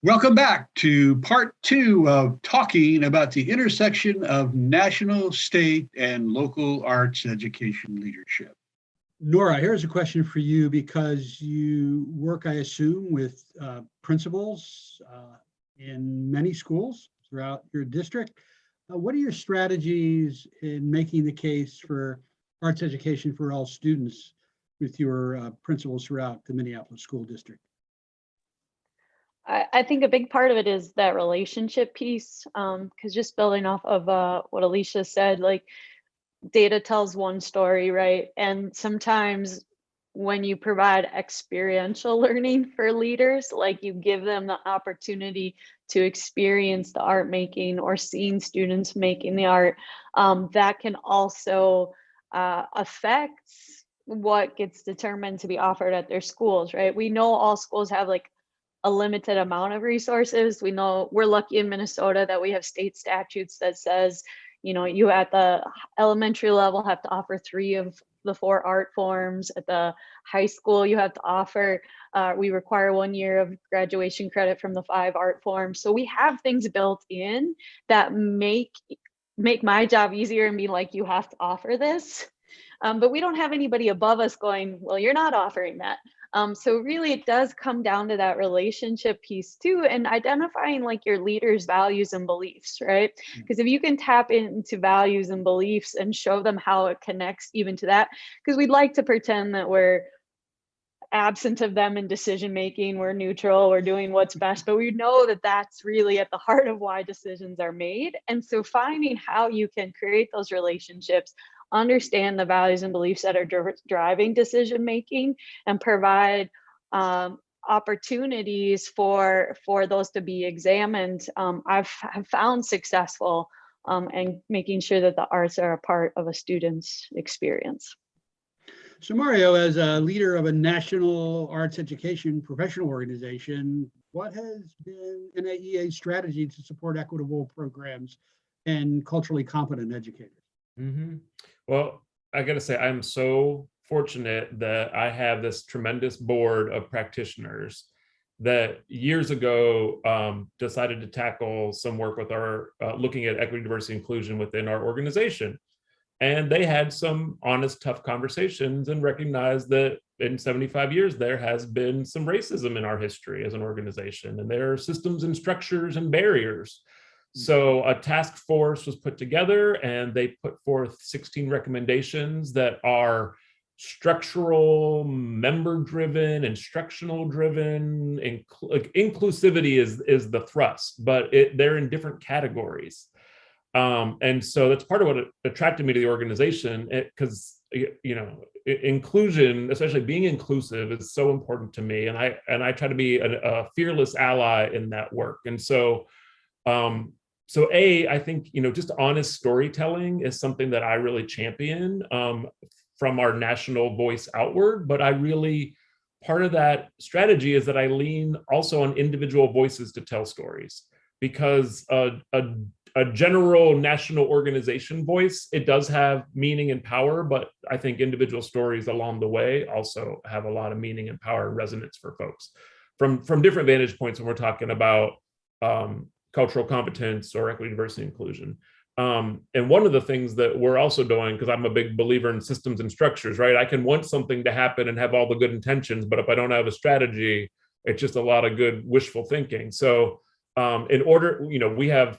Welcome back to part two of talking about the intersection of national, state, and local arts education leadership. Nora, here's a question for you because you work, I assume, with principals in many schools throughout your district. What are your strategies in making the case for arts education for all students with your principals throughout the Minneapolis School District? I think a big part of it is that relationship piece, because just building off of what Alysia said, like data tells one story, right? And sometimes when you provide experiential learning for leaders, like you give them the opportunity to experience the art making or seeing students making the art, that can also affect what gets determined to be offered at their schools, right? We know all schools have like a limited amount of resources. We know we're lucky in Minnesota that we have state statutes that says, you know, you at the elementary level have to offer 3 of the 4 art forms. At the high school, you have to offer, we require 1 year of graduation credit from the 5 art forms. So we have things built in that make my job easier and be like, you have to offer this. But we don't have anybody above us going, well, you're not offering that. So really it does come down to that relationship piece too, and identifying like your leaders' values and beliefs, right? Because if you can tap into values and beliefs and show them how it connects even to that, because we'd like to pretend that we're absent of them in decision making, we're neutral, we're doing what's best, but we know that that's really at the heart of why decisions are made. And so finding how you can create those relationships, understand the values and beliefs that are driving decision making, and provide opportunities for those to be examined, I've found successful and making sure that the arts are a part of a student's experience. So Mario, as a leader of a national arts education professional organization, what has been NAEA's strategy to support equitable programs and culturally competent educators? Well, I got to say, I'm so fortunate that I have this tremendous board of practitioners that years ago decided to tackle some work with our looking at equity, diversity, inclusion within our organization. And they had some honest, tough conversations and recognized that in 75 years, there has been some racism in our history as an organization, and there are systems and structures and barriers. So a task force was put together and they put forth 16 recommendations that are structural, member-driven, instructional-driven. Inclusivity is the thrust, but they're in different categories. And so that's part of what attracted me to the organization, because you know, inclusion, especially being inclusive, is so important to me, and I try to be a fearless ally in that work. And so I think, you know, just honest storytelling is something that I really champion from our national voice outward. But part of that strategy is that I lean also on individual voices to tell stories, because a general national organization voice, it does have meaning and power, but I think individual stories along the way also have a lot of meaning and power and resonance for folks from different vantage points when we're talking about cultural competence or equity, diversity, inclusion. And one of the things that we're also doing, because I'm a big believer in systems and structures, right? I can want something to happen and have all the good intentions, but if I don't have a strategy, it's just a lot of good wishful thinking. So in order, you know, we have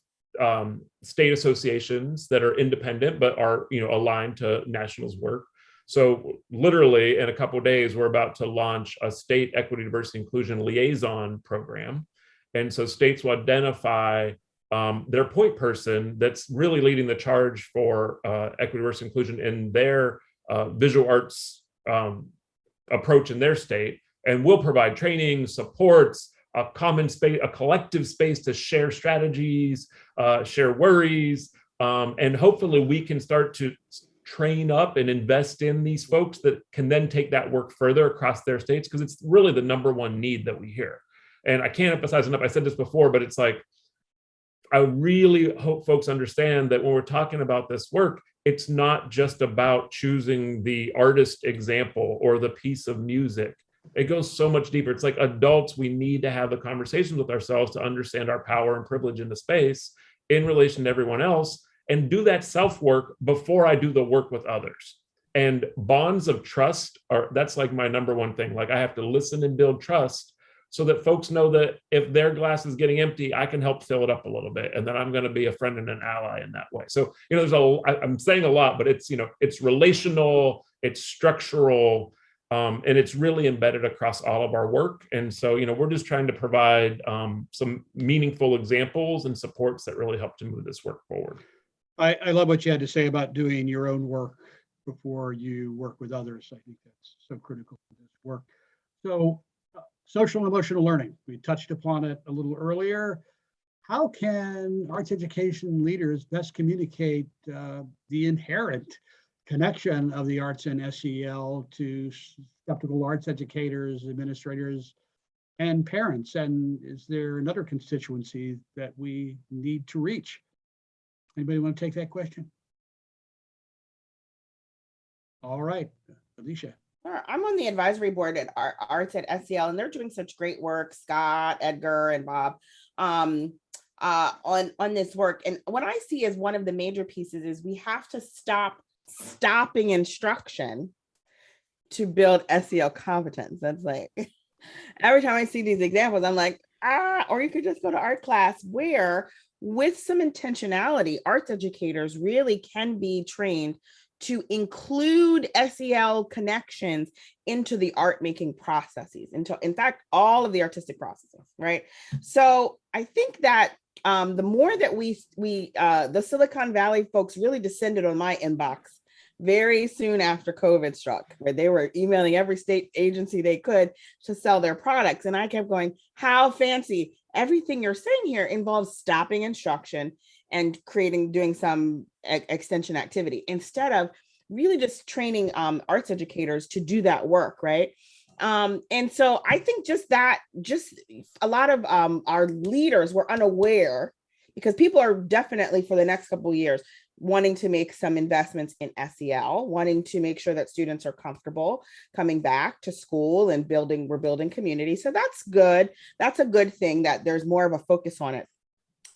state associations that are independent but are, you know, aligned to nationals work. So literally in a couple of days, we're about to launch a state equity, diversity, inclusion liaison program. And so states will identify their point person that's really leading the charge for equity, diversity, inclusion in their visual arts approach in their state, and we'll provide training, supports, a common space, a collective space to share strategies, share worries, and hopefully we can start to train up and invest in these folks that can then take that work further across their states, because it's really the number one need that we hear. And I can't emphasize enough, I said this before, but it's like, I really hope folks understand that when we're talking about this work, it's not just about choosing the artist example or the piece of music. It goes so much deeper. It's like adults, we need to have the conversations with ourselves to understand our power and privilege in the space in relation to everyone else, and do that self-work before I do the work with others. And bonds of trust that's like my number one thing. Like, I have to listen and build trust so that folks know that if their glass is getting empty, I can help fill it up a little bit, and then I'm going to be a friend and an ally in that way. So, I'm saying a lot, but it's, it's relational, it's structural, and it's really embedded across all of our work. And so, we're just trying to provide some meaningful examples and supports that really help to move this work forward. I love what you had to say about doing your own work before you work with others. I think that's so critical to this work. So, social and emotional learning, we touched upon it a little earlier. How can arts education leaders best communicate the inherent connection of the arts and SEL to skeptical arts educators, administrators, and parents? And is there another constituency that we need to reach? Anybody want to take that question? All right, Alysia. Sure. I'm on the advisory board at Arts at SEL, and they're doing such great work, Scott, Edgar, and Bob, on this work. And what I see as one of the major pieces is we have to stop stopping instruction to build SEL competence. That's like, every time I see these examples, I'm like, or you could just go to art class where, with some intentionality, arts educators really can be trained to include SEL connections into the art making processes, in fact, all of the artistic processes, right? So I think that the more that the Silicon Valley folks really descended on my inbox very soon after COVID struck, where they were emailing every state agency they could to sell their products. And I kept going, how fancy. Everything you're saying here involves stopping instruction and doing some extension activity instead of really just training arts educators to do that work, right? And so I think just a lot of our leaders were unaware, because people are definitely for the next couple of years wanting to make some investments in SEL, wanting to make sure that students are comfortable coming back to school and we're building community. So that's good. That's a good thing that there's more of a focus on it.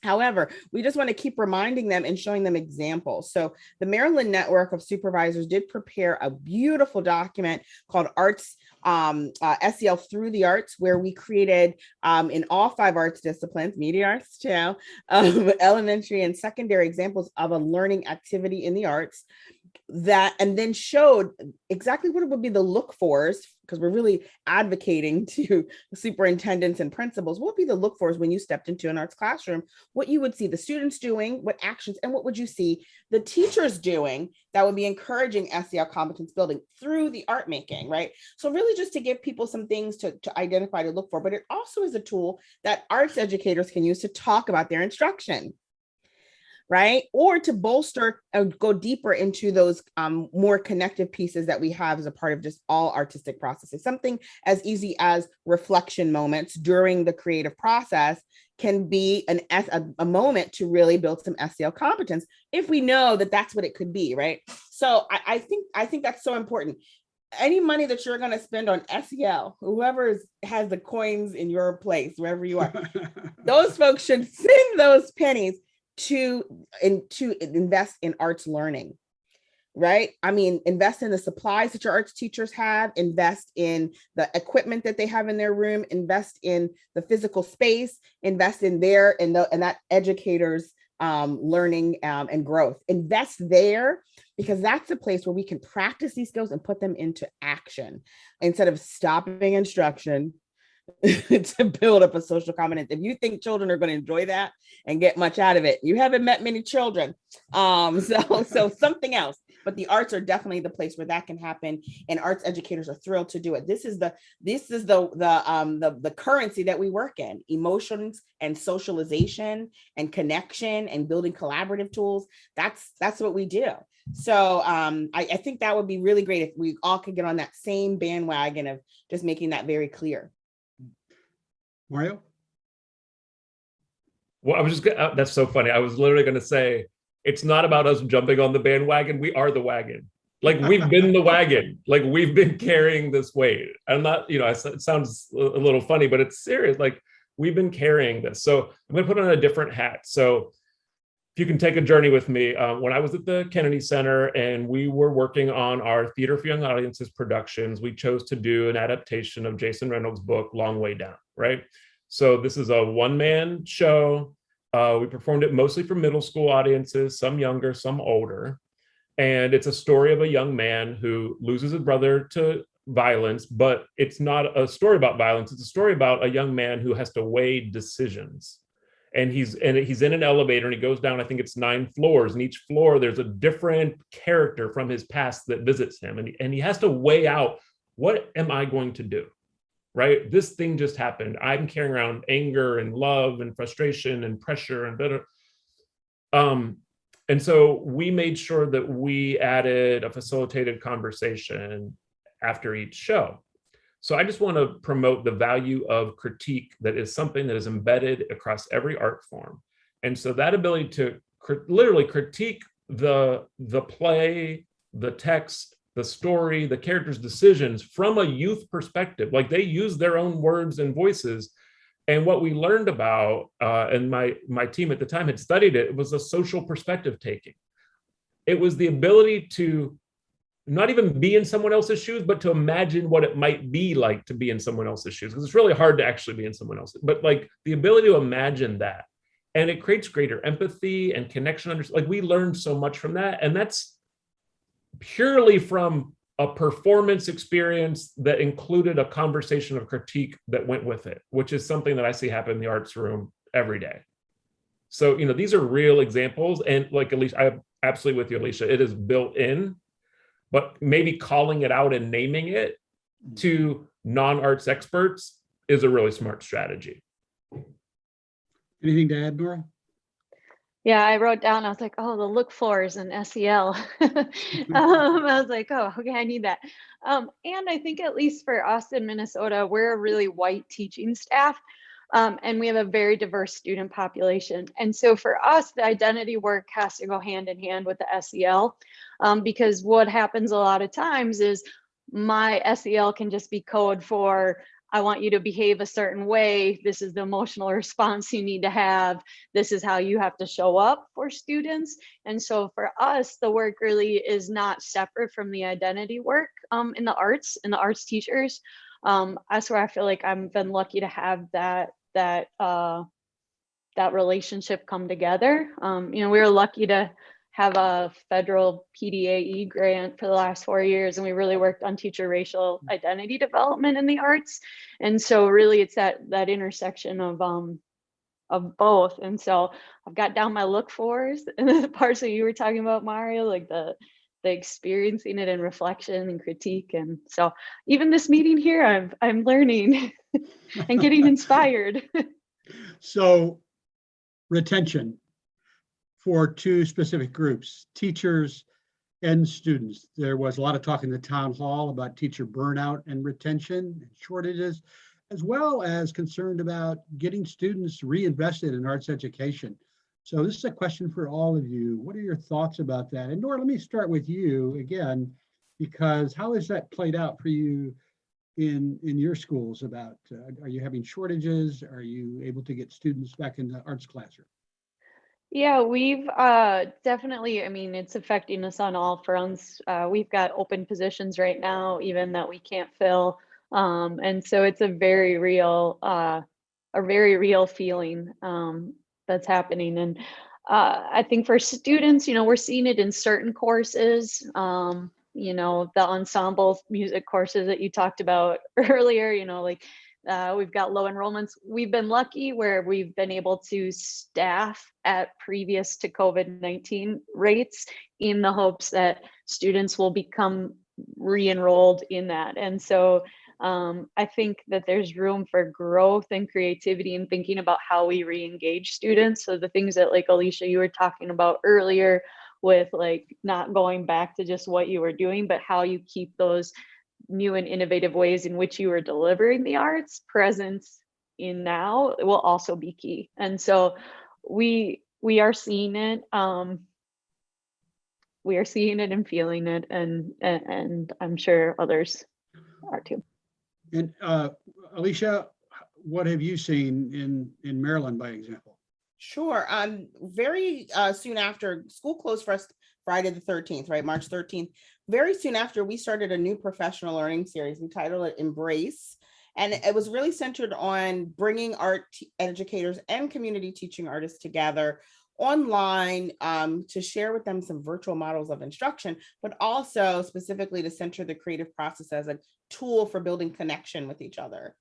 However, we just want to keep reminding them and showing them examples. So the Maryland Network of Supervisors did prepare a beautiful document called Arts SEL Through the Arts, where we created in all 5 arts disciplines, media arts too, elementary and secondary examples of a learning activity in the arts, and then showed exactly what it would be the look-fors, because we're really advocating to superintendents and principals, what would be the look-fors when you stepped into an arts classroom, what you would see the students doing, what actions, and what would you see the teachers doing that would be encouraging SEL competence building through the art making, right? So really just to give people some things to identify, to look for, but it also is a tool that arts educators can use to talk about their instruction, right? Or to bolster and go deeper into those more connective pieces that we have as a part of just all artistic processes. Something as easy as reflection moments during the creative process can be a moment to really build some SEL competence if we know that that's what it could be, right? So I think that's so important. Any money that you're going to spend on SEL, whoever has the coins in your place, wherever you are, those folks should send those pennies to invest in arts learning, right? I mean, invest in the supplies that your arts teachers have, invest in the equipment that they have in their room, invest in the physical space, invest in that educator's learning and growth. Invest there, because that's the place where we can practice these skills and put them into action instead of stopping instruction to build up a social competence. If you think children are going to enjoy that and get much out of it, you haven't met many children. So something else. But the arts are definitely the place where that can happen, and arts educators are thrilled to do it. This is the currency that we work in: emotions and socialization and connection and building collaborative tools. That's what we do. So I think that would be really great if we all could get on that same bandwagon of just making that very clear. Mario? Well, I was just that's so funny. I was literally going to say, it's not about us jumping on the bandwagon. We are the wagon. Like we've been the wagon, like we've been carrying this weight. I'm not, it sounds a little funny, but it's serious. Like we've been carrying this. So I'm going to put on a different hat. So if you can take a journey with me, when I was at the Kennedy Center and we were working on our Theater for Young Audiences productions, we chose to do an adaptation of Jason Reynolds' book, Long Way Down, right? So this is a one-man show. We performed it mostly for middle school audiences, some younger, some older. And it's a story of a young man who loses his brother to violence, but it's not a story about violence. It's a story about a young man who has to weigh decisions. And he's in an elevator and he goes down, I think it's 9 floors, and each floor there's a different character from his past that visits him. And he has to weigh out, what am I going to do? Right? This thing just happened. I'm carrying around anger and love and frustration and pressure and bitter. And so we made sure that we added a facilitated conversation after each show. So I just want to promote the value of critique that is something that is embedded across every art form. And so that ability to literally critique the play, the text, the story, the characters' decisions from a youth perspective, like they use their own words and voices. And what we learned about, and my team at the time had studied it, was a social perspective taking. It was the ability to not even be in someone else's shoes, but to imagine what it might be like to be in someone else's shoes. Because it's really hard to actually be in someone else's, but like the ability to imagine that. And it creates greater empathy and connection. Like we learned so much from that. And that's purely from a performance experience that included a conversation of critique that went with it, which is something that I see happen in the arts room every day. So, these are real examples. And like Alysia, I'm absolutely with you, Alysia, it is built in, but maybe calling it out and naming it to non-arts experts is a really smart strategy. Anything to add, Nora? Yeah, I wrote down, I was like, oh, the look fors and SEL. I was like, oh, okay, I need that. And I think at least for us in Minnesota, we're a really white teaching staff. And we have a very diverse student population. And so for us, the identity work has to go hand in hand with the SEL, because what happens a lot of times is my SEL can just be code for, I want you to behave a certain way. This is the emotional response you need to have. This is how you have to show up for students. And so for us, the work really is not separate from the identity work in the arts teachers. That's where I feel like I've been lucky to have that relationship come together. We were lucky to have a federal PDAE grant for the last 4 years, and we really worked on teacher racial identity development in the arts. And so really it's that intersection of both. And so I've got down my look fors and the parts that you were talking about, Mario, like the experiencing it in reflection and critique. And so even this meeting here, I'm learning and getting inspired. So retention for 2 specific groups, teachers and students. There was a lot of talk in the town hall about teacher burnout and retention and shortages, as well as concerned about getting students reinvested in arts education. So this is a question for all of you. What are your thoughts about that? And Nora, let me start with you again, because how has that played out for you in your schools? About are you having shortages? Are you able to get students back in the arts classroom? Yeah, we've definitely, it's affecting us on all fronts. We've got open positions right now, even that we can't fill. And so it's a very real feeling that's happening. And I think for students, we're seeing it in certain courses, the ensemble music courses that you talked about earlier, we've got low enrollments. We've been lucky where we've been able to staff at previous to COVID-19 rates in the hopes that students will become re-enrolled in that. And so I think that there's room for growth and creativity in thinking about how we re-engage students. So the things that like Alysia, you were talking about earlier with like not going back to just what you were doing, but how you keep those new and innovative ways in which you are delivering the arts present in now will also be key. And so we are seeing it. we are seeing it and feeling it, and I'm sure others are too. And Alysia, what have you seen in Maryland, by example? Sure. Very soon after school closed for us Friday the 13th, right? March 13th. Very soon after, we started a new professional learning series. We titled it Embrace. And it was really centered on bringing art educators and community teaching artists together online to share with them some virtual models of instruction, but also specifically to center the creative process as a tool for building connection with each other.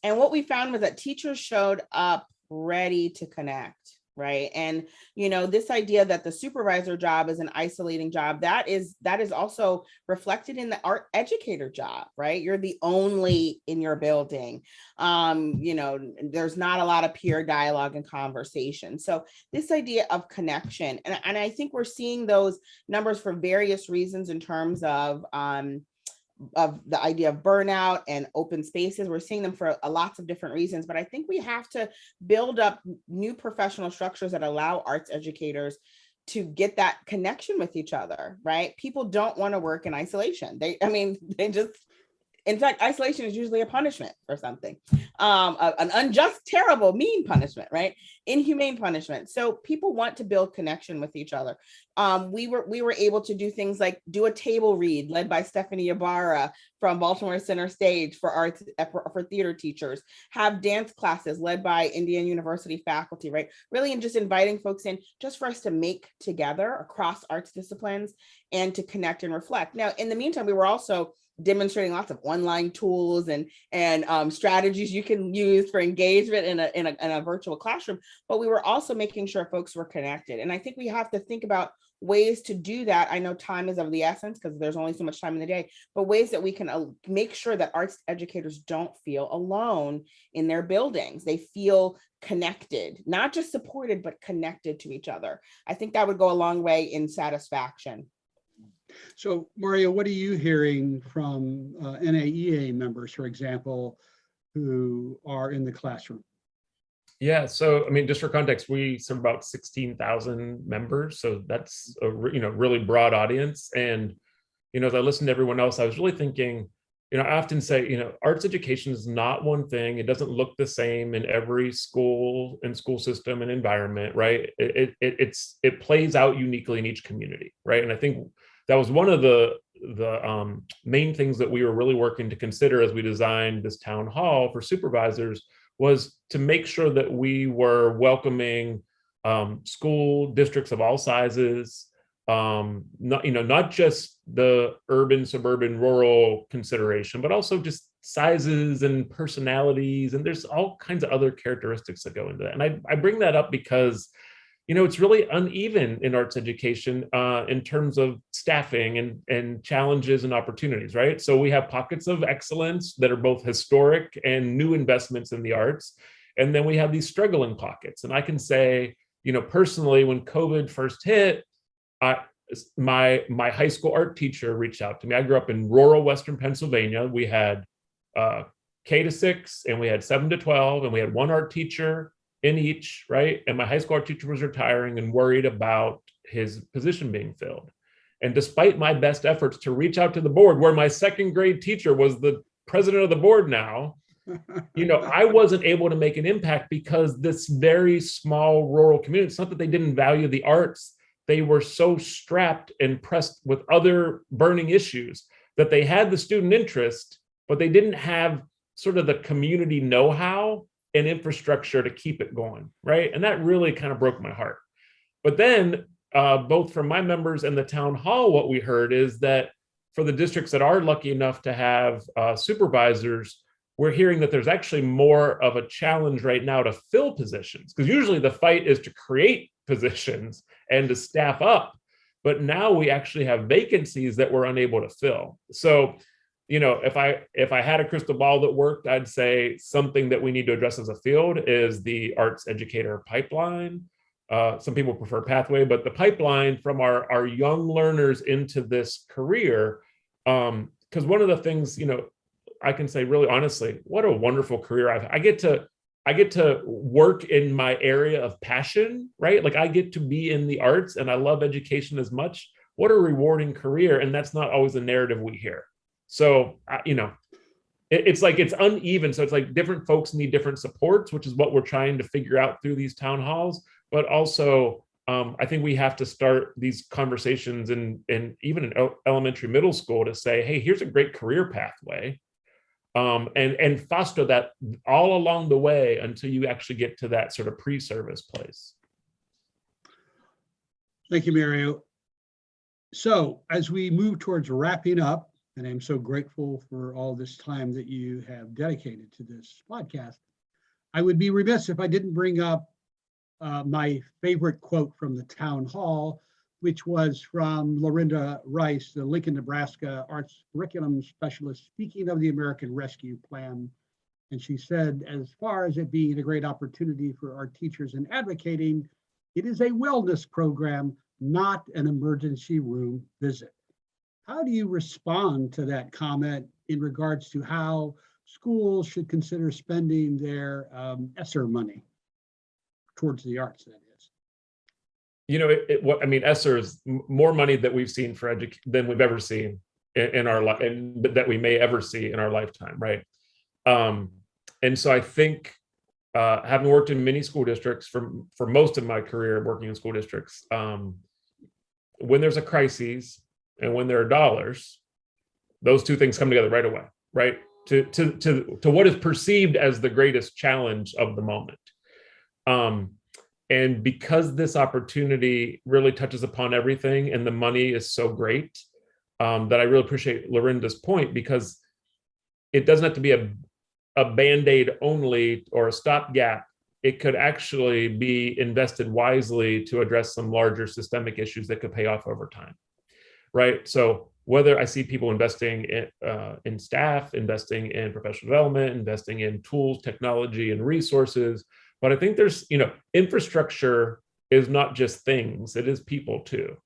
And what we found was that teachers showed up ready to connect, right? And, you know, this idea that the supervisor job is an isolating job, that is also reflected in the art educator job, right? You're the only in your building. You know, there's not a lot of peer dialogue and conversation. So this idea of connection, and I think we're seeing those numbers for various reasons in terms of the idea of burnout and open spaces. We're seeing them for lots of different reasons, but I think we have to build up new professional structures that allow arts educators to get that connection with each other, right? People don't want to work in isolation. In fact, isolation is usually a punishment for something, an unjust, terrible, mean punishment, right? Inhumane punishment. So people want to build connection with each other. We were able to do things like do a table read led by Stephanie Ibarra from Baltimore Center Stage for arts, for theater teachers, have dance classes led by Indiana University faculty, right? Really, and just inviting folks in just for us to make together across arts disciplines and to connect and reflect. Now, in the meantime, we were also demonstrating lots of online tools and strategies you can use for engagement in a virtual classroom, but we were also making sure folks were connected. And I think we have to think about ways to do that. I know time is of the essence because there's only so much time in the day, but ways that we can make sure that arts educators don't feel alone in their buildings. They feel connected, not just supported, but connected to each other. I think that would go a long way in satisfaction. So Mario, what are you hearing from NAEA members, for example, who are in the classroom? Yeah, so I mean, just for context, we serve about 16,000 members, so that's a really broad audience. And as I listened to everyone else, I was really thinking, I often say, arts education is not one thing. It doesn't look the same in every school and school system and environment, right? It plays out uniquely in each community, right? And I think that was one of the main things that we were really working to consider as we designed this town hall for supervisors, was to make sure that we were welcoming school districts of all sizes, not just the urban, suburban, rural consideration, but also just sizes and personalities, and there's all kinds of other characteristics that go into that. And I bring that up because it's really uneven in arts education in terms of staffing and challenges and opportunities, right? So we have pockets of excellence that are both historic and new investments in the arts. And then we have these struggling pockets. And I can say, personally, when COVID first hit, my high school art teacher reached out to me. I grew up in rural Western Pennsylvania. We had K to 6 and we had 7 to 12, and we had one art teacher in each, right? And my high school art teacher was retiring and worried about his position being filled. And despite my best efforts to reach out to the board, where my second grade teacher was the president of the board now, I wasn't able to make an impact because this very small rural community, it's not that they didn't value the arts, they were so strapped and pressed with other burning issues that they had the student interest, but they didn't have sort of the community know-how and infrastructure to keep it going, right? And that really kind of broke my heart. But then both from my members and the town hall, what we heard is that for the districts that are lucky enough to have supervisors, we're hearing that there's actually more of a challenge right now to fill positions, because usually the fight is to create positions and to staff up. But now we actually have vacancies that we're unable to fill. So if I had a crystal ball that worked, I'd say something that we need to address as a field is the arts educator pipeline. Some people prefer pathway, but the pipeline from our young learners into this career. Because one of the things, I can say really honestly, what a wonderful career I get to work in my area of passion, right? Like I get to be in the arts and I love education as much. what a rewarding career. And that's not always the narrative we hear. So, it's like it's uneven. So it's like different folks need different supports, which is what we're trying to figure out through these town halls. But also, I think we have to start these conversations in even in elementary, middle school to say, hey, here's a great career pathway, and foster that all along the way until you actually get to that sort of pre-service place. Thank you, Mario. So as we move towards wrapping up, and I'm so grateful for all this time that you have dedicated to this podcast, I would be remiss if I didn't bring up my favorite quote from the town hall, which was from Lorinda Rice, the Lincoln, Nebraska arts curriculum specialist, speaking of the American Rescue Plan. And she said, as far as it being a great opportunity for our teachers in advocating, it is a wellness program, not an emergency room visit. How do you respond to that comment in regards to how schools should consider spending their ESSER money towards the arts, that is? ESSER is more money that we've seen for than we've ever seen in our life, and that we may ever see in our lifetime, right? And so I think, having worked in many school districts for most of my career working in school districts, when there's a crisis and when there are dollars, those two things come together right away, right? To what is perceived as the greatest challenge of the moment. And because this opportunity really touches upon everything and the money is so great, that I really appreciate Lorinda's point, because it doesn't have to be a Band-Aid only or a stopgap. It could actually be invested wisely to address some larger systemic issues that could pay off over time, right? So whether I see people investing in staff, investing in professional development, investing in tools, technology, and resources, but I think there's, infrastructure is not just things, it is people too.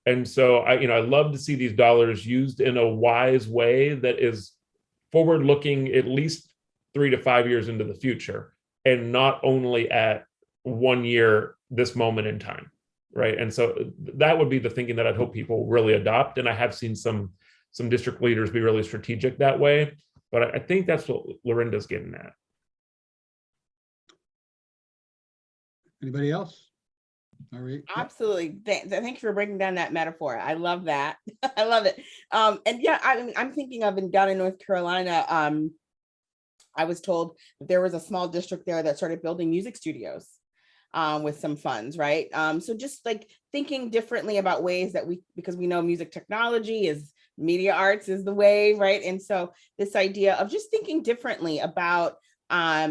And so I love to see these dollars used in a wise way that is forward-looking at least 3 to 5 years into the future, and not only at 1 year, this moment in time, right? And so that would be the thinking that I'd hope people really adopt. And I have seen some district leaders be really strategic that way, but I think that's what Lorinda's getting at. Anybody else? All right. Absolutely. Thank you for breaking down that metaphor. I love that. I love it. And yeah, I'm thinking of down in North Carolina, I was told that there was a small district there that started building music studios with some funds, right? So just like thinking differently about ways that because we know music technology is media arts is the way, right? And so this idea of just thinking differently about how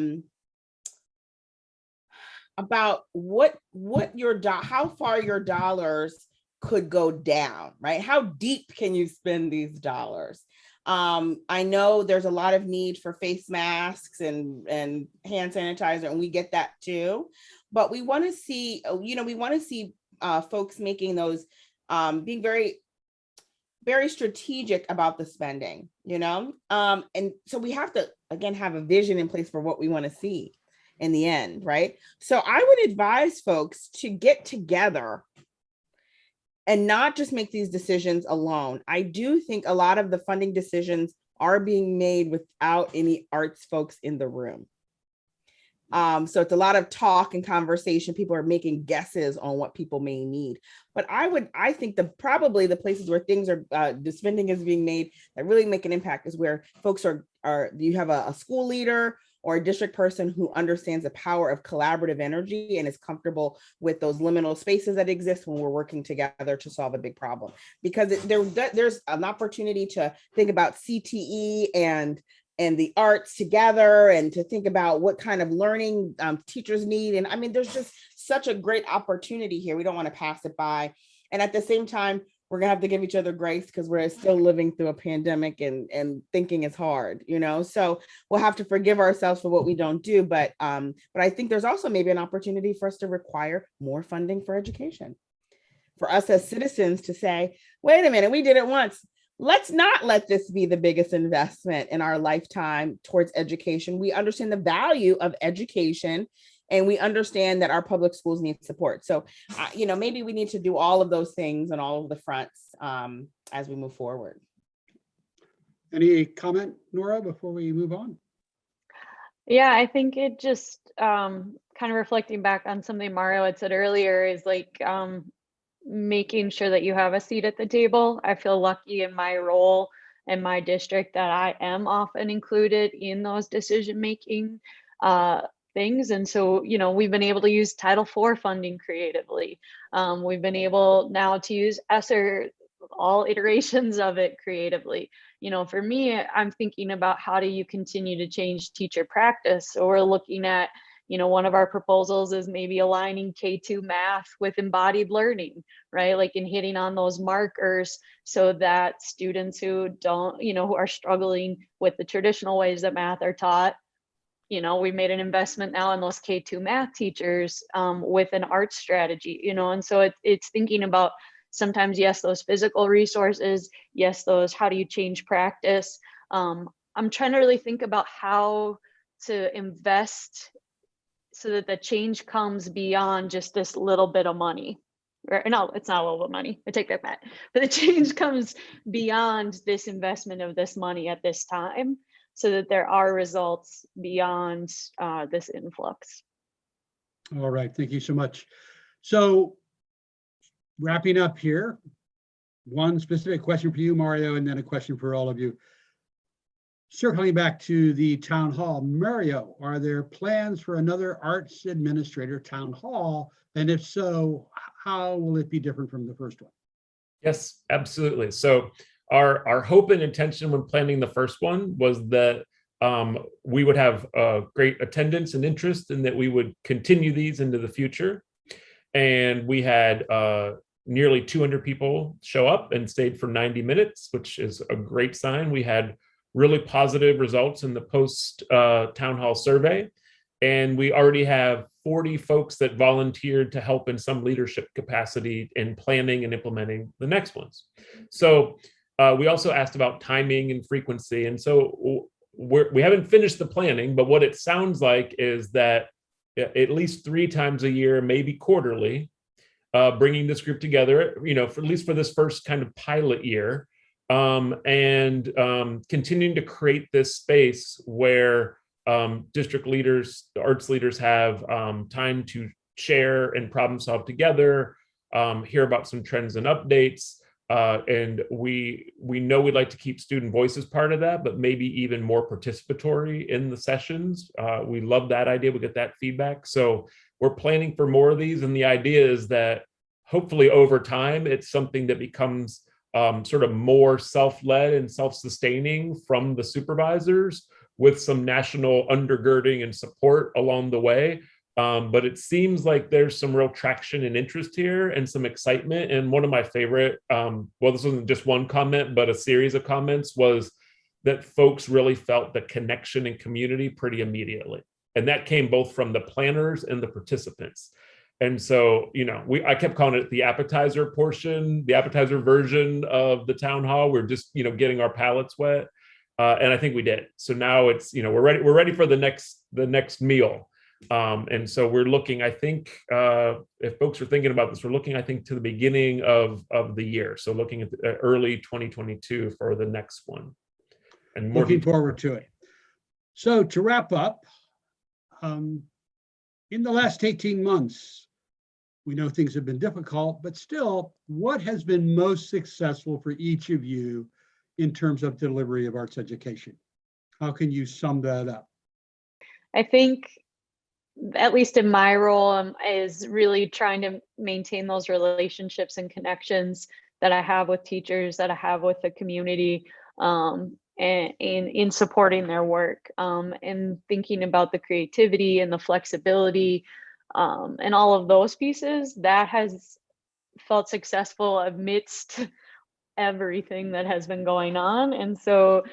far your dollars could go down, right? How deep can you spend these dollars? I know there's a lot of need for face masks and hand sanitizer, and we get that too. But we want to see, folks making those, being very, very strategic about the spending, and so we have to, again, have a vision in place for what we want to see in the end, right? So I would advise folks to get together and not just make these decisions alone. I do think a lot of the funding decisions are being made without any arts folks in the room. So it's a lot of talk and conversation. People are making guesses on what people may need. But I think probably the places where things are, the spending is being made that really make an impact is where folks you have a school leader or a district person who understands the power of collaborative energy and is comfortable with those liminal spaces that exist when we're working together to solve a big problem. Because there's an opportunity to think about CTE and the arts together, and to think about what kind of learning teachers need. And there's just such a great opportunity here. We don't want to pass it by. And at the same time, we're gonna have to give each other grace because we're still living through a pandemic and thinking is hard, so we'll have to forgive ourselves for what we don't do. But I think there's also maybe an opportunity for us to require more funding for education, for us as citizens to say, wait a minute, we did it once. Let's not let this be the biggest investment in our lifetime towards education. We understand the value of education and we understand that our public schools need support. So, maybe we need to do all of those things on all of the fronts as we move forward. Any comment, Nora, before we move on? Yeah, I think it just kind of reflecting back on something Mario had said earlier is like making sure that you have a seat at the table. I feel lucky in my role in my district that I am often included in those decision-making things. And so, we've been able to use Title IV funding creatively. We've been able now to use ESSER, all iterations of it creatively. For me, I'm thinking about how do you continue to change teacher practice? So we're looking at, one of our proposals is maybe aligning K2 math with embodied learning, right? Like in hitting on those markers so that students who don't, who are struggling with the traditional ways that math are taught, we made an investment now in those K2 math teachers with an art strategy, and so it's thinking about sometimes, yes, those physical resources, yes, those, how do you change practice? I'm trying to really think about how to invest so that the change comes beyond just this little bit of money. Right? No, it's not a little bit of money. I take that back. But the change comes beyond this investment of this money at this time so that there are results beyond this influx. All right, thank you so much. So wrapping up here, one specific question for you, Mario, and then a question for all of you. Circling back to the town hall, Mario, are there plans for another arts administrator town hall? And if so, how will it be different from the first one? Yes, absolutely. So our hope and intention when planning the first one was that we would have great attendance and interest, and that we would continue these into the future. And we had nearly 200 people show up and stayed for 90 minutes, which is a great sign. We had really positive results in the post town hall survey. And we already have 40 folks that volunteered to help in some leadership capacity in planning and implementing the next ones. So we also asked about timing and frequency. And so we haven't finished the planning, but what it sounds like is that at least 3 times a year, maybe quarterly, bringing this group together, for at least for this first kind of pilot year, and continuing to create this space where district leaders, arts leaders have time to share and problem solve together, hear about some trends and updates. And we know we'd like to keep student voices part of that, but maybe even more participatory in the sessions. We love that idea. We get that feedback. So we're planning for more of these. And the idea is that hopefully over time, it's something that becomes sort of more self-led and self-sustaining from the supervisors, with some national undergirding and support along the way. But it seems like there's some real traction and interest here and some excitement. And one of my favorite, well, this wasn't just one comment, but a series of comments, was that folks really felt the connection and community pretty immediately. And that came both from the planners and the participants. And so, I kept calling it the appetizer portion, the appetizer version of the town hall. We're just, getting our palates wet. And I think we did. So now it's, we're ready for the next meal. And so we're looking, I think, if folks are thinking about this, we're looking, I think, to the beginning of the year. So looking at early 2022 for the next one. And more looking forward to it. So to wrap up, in the last 18 months, we know things have been difficult, but still, what has been most successful for each of you in terms of delivery of arts education? How can you sum that up? I think, at least in my role, is really trying to maintain those relationships and connections that I have with teachers, that I have with the community, and in supporting their work, and thinking about the creativity and the flexibility, and all of those pieces. That has felt successful amidst everything that has been going on. And so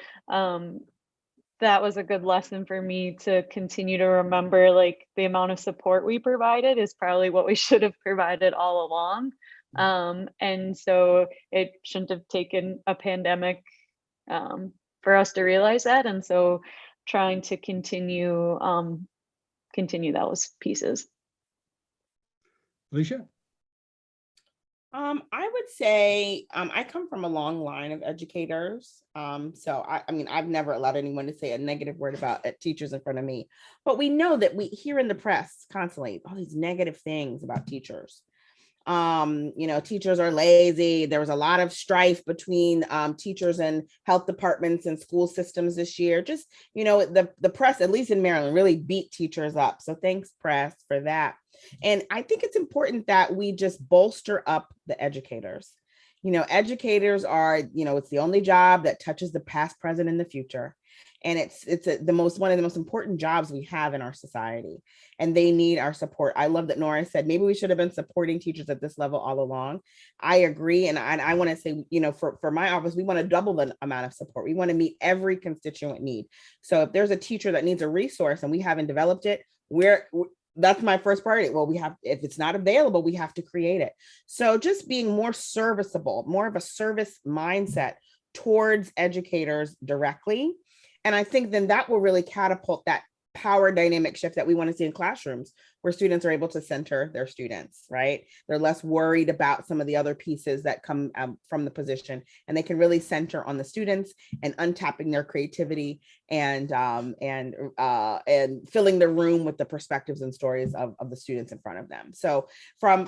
that was a good lesson for me to continue to remember, like, the amount of support we provided is probably what we should have provided all along. And so it shouldn't have taken a pandemic for us to realize that. And so trying to continue continue those pieces. Alysia? I would say I come from a long line of educators. So I mean, I've never allowed anyone to say a negative word about teachers in front of me, but we know that we hear in the press constantly all these negative things about teachers. Teachers are lazy. There was a lot of strife between teachers and health departments and school systems this year. Just, the press, at least in Maryland, really beat teachers up. So thanks, press, for that. And I think it's important that we just bolster up the educators. Educators are, it's the only job that touches the past, present, and the future. And it's one of the most important jobs we have in our society, and they need our support. I love that Nora said maybe we should have been supporting teachers at this level all along. I agree, and I want to say, for my office, we want to double the amount of support. We want to meet every constituent need. So if there's a teacher that needs a resource and we haven't developed it, that's my first priority. Well, if it's not available, we have to create it. So just being more serviceable, more of a service mindset towards educators directly. And I think then that will really catapult that power dynamic shift that we want to see in classrooms, where students are able to center their students, right? They're less worried about some of the other pieces that come from the position, and they can really center on the students and untapping their creativity and filling the room with the perspectives and stories of the students in front of them. So from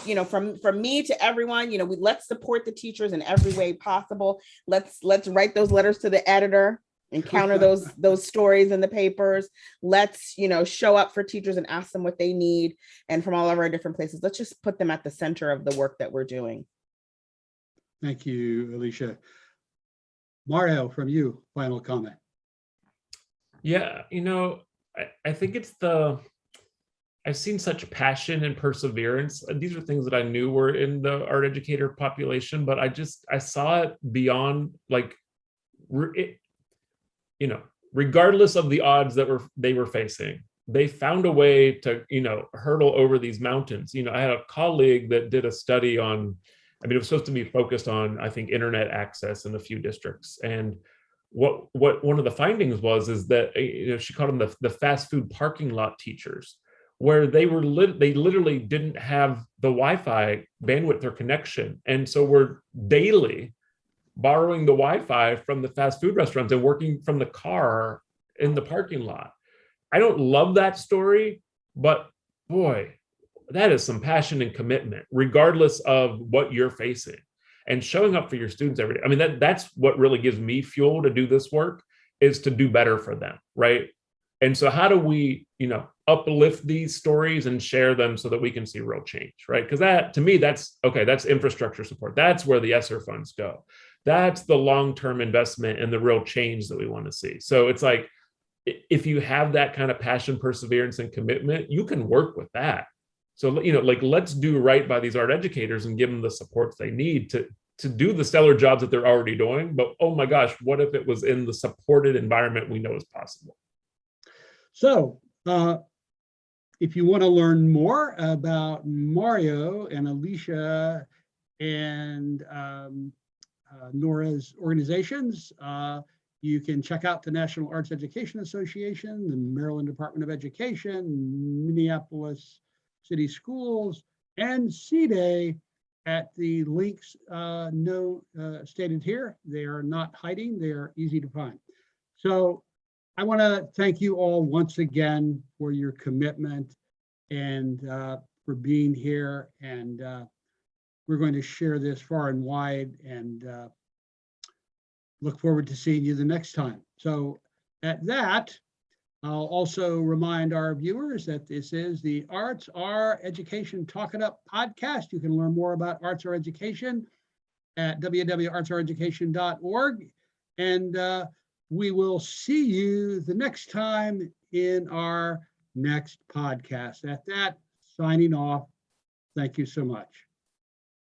me to everyone, let's support the teachers in every way possible. Let's write those letters to the editor and counter those stories in the papers. Let's, show up for teachers and ask them what they need. And from all of our different places, let's just put them at the center of the work that we're doing. Thank you, Alysia. Mario, from you, final comment. Yeah, I think I've seen such passion and perseverance. These are things that I knew were in the art educator population, but I saw it beyond, regardless of the odds that they were facing, they found a way to, hurdle over these mountains. I had a colleague that did a study on, it was supposed to be focused on, I think, internet access in a few districts. And what one of the findings is that, she called them the fast food parking lot teachers, where they literally didn't have the Wi-Fi bandwidth or connection. And so we're daily borrowing the Wi-Fi from the fast food restaurants and working from the car in the parking lot. I don't love that story, but boy, that is some passion and commitment, regardless of what you're facing, and showing up for your students every day. That's what really gives me fuel to do this work, is to do better for them, right? And so how do we, uplift these stories and share them so that we can see real change, right? Because that, to me, that's infrastructure support. That's where the ESSER funds go. That's the long-term investment and the real change that we want to see. So it's like, if you have that kind of passion, perseverance, and commitment, you can work with that. So, let's do right by these art educators and give them the supports they need to do the stellar jobs that they're already doing. But oh my gosh, what if it was in the supported environment we know is possible? So if you want to learn more about Mario and Alysia and Nora's organizations, you can check out the National Arts Education Association, the Maryland Department of Education, Minneapolis City Schools, and CDA at the links stated here. They are not hiding, they are easy to find. So I want to thank you all once again for your commitment and for being here. And we're going to share this far and wide, and look forward to seeing you the next time. So at that, I'll also remind our viewers that this is the Arts Are Education Talk It Up podcast. You can learn more about Arts Are Education at www.artsareeducation.org. And we will see you the next time in our next podcast. At that, signing off. Thank you so much.